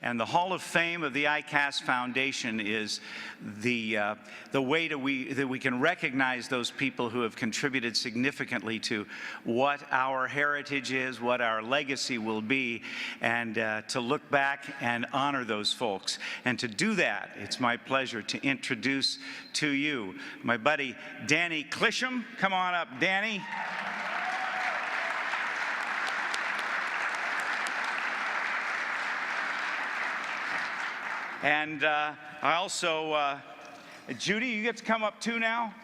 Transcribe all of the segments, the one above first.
And the Hall of Fame of the ICAS Foundation is the way that we can recognize those people who have contributed significantly to what our heritage is, what our legacy will be, and to look back and honor those folks. And to do that, it's my pleasure to introduce to you my buddy Danny Clisham. Come on up, Danny. And I also, Judy, you get to come up too now.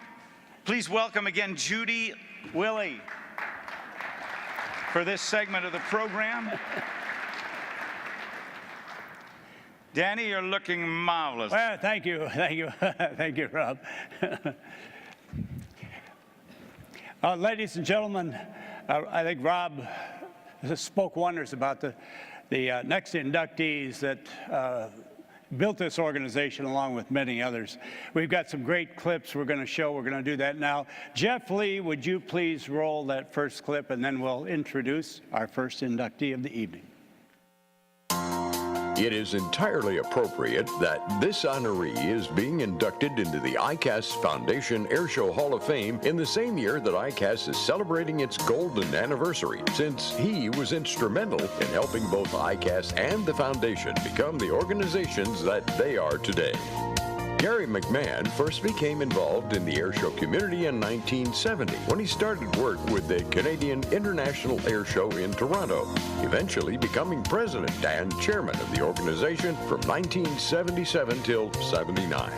Please welcome again Judy Willie for this segment of the program. Danny, you're looking marvelous. Well, thank you, thank you, Rob. Ladies and gentlemen, I think Rob spoke wonders about the next inductees that built this organization along with many others. We've got some great clips we're going to show. We're going to do that now. Jeff Lee, would you please roll that first clip, and then we'll introduce our first inductee of the evening. It is entirely appropriate that this honoree is being inducted into the ICAS Foundation Airshow Hall of Fame in the same year that ICAS is celebrating its golden anniversary, since he was instrumental in helping both ICAS and the Foundation become the organizations that they are today. Gary McMahon first became involved in the airshow community in 1970 when he started work with the Canadian International Airshow in Toronto, eventually becoming president and chairman of the organization from 1977 till '79.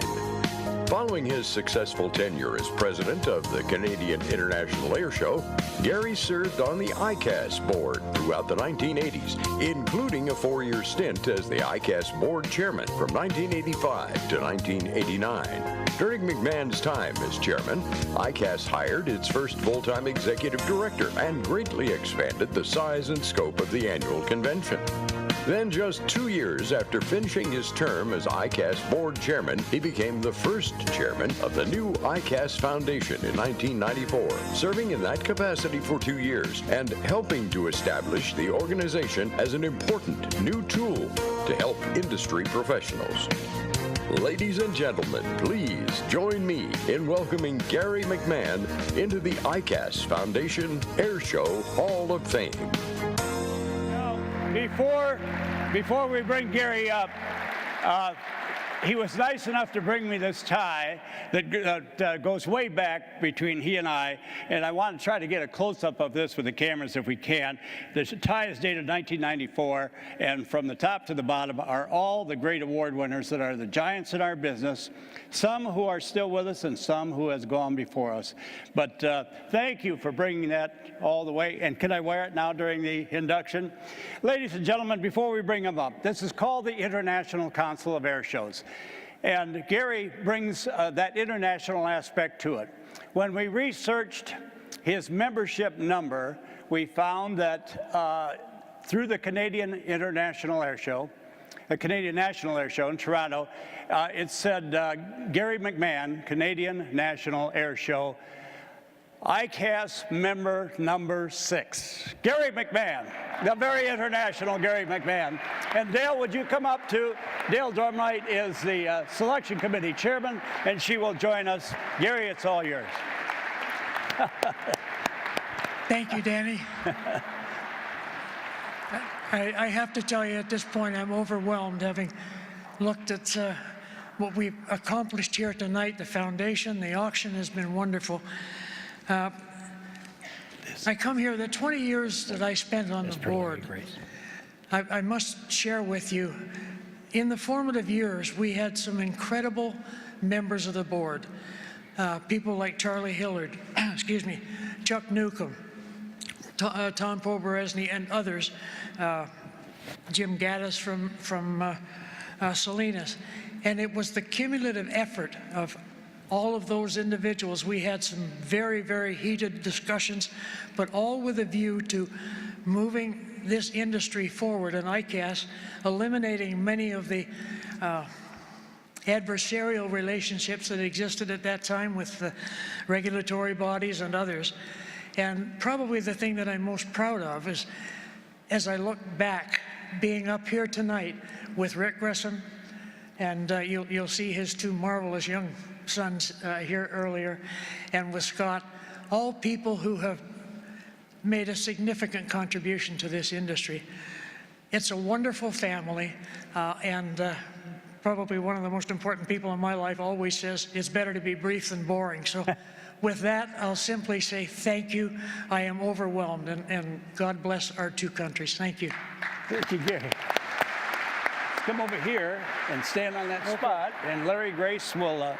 Following his successful tenure as president of the Canadian International Airshow, Gary served on the ICAS board throughout the 1980s, including a 4-year stint as the ICAS board chairman from 1985 to 1989. During McMahon's time as chairman, ICAS hired its first full-time executive director and greatly expanded the size and scope of the annual convention. Then, just 2 years after finishing his term as ICAS board chairman, he became the first chairman of the new ICAS Foundation in 1994, serving in that capacity for 2 years and helping to establish the organization as an important new tool to help industry professionals. Ladies and gentlemen, please join me in welcoming Gary McMahon into the ICAS Foundation Airshow Hall of Fame. Before we bring Gary up, he was nice enough to bring me this tie that goes way back between he and I want to try to get a close-up of this with the cameras if we can. The tie is dated 1994, and from the top to the bottom are all the great award winners that are the giants in our business, some who are still with us and some who has gone before us. But thank you for bringing that all the way. And can I wear it now during the induction? Ladies and gentlemen, before we bring them up, this is called the International Council of Air Shows. And Gary brings that international aspect to it. When we researched his membership number, we found that through the Canadian International Air Show, the Canadian National Air Show in Toronto, it said Gary McMahon, Canadian National Air Show, ICAS member number 6. Gary McMahon, the very international Gary McMahon. And Dale, would you come up too? Dale Dormlight is the selection committee chairman, and she will join us. Gary, it's all yours. Thank you, Danny. I have to tell you at this point, I'm overwhelmed having looked at what we've accomplished here tonight. The foundation, the auction has been wonderful. I come here, the 20 years that I spent on the board, I must share with you, in the formative years, we had some incredible members of the board. People like Charlie Hillard, excuse me, Chuck Newcomb, Tom Poberesny, and others, Jim Gaddis from Salinas. And it was the cumulative effort of all of those individuals. We had some very, very heated discussions, but all with a view to moving this industry forward, and ICAS eliminating many of the adversarial relationships that existed at that time with the regulatory bodies and others. And probably the thing that I'm most proud of is, as I look back being up here tonight with Rick Grissom, and you'll see his two marvelous young sons here earlier, and with Scott, all people who have made a significant contribution to this industry. It's a wonderful family, and probably one of the most important people in my life always says it's better to be brief than boring. So with that, I'll simply say thank you. I am overwhelmed, and God bless our two countries. Thank you. Thank you, Gary. Come over here and stand on that spot, and Larry Grace will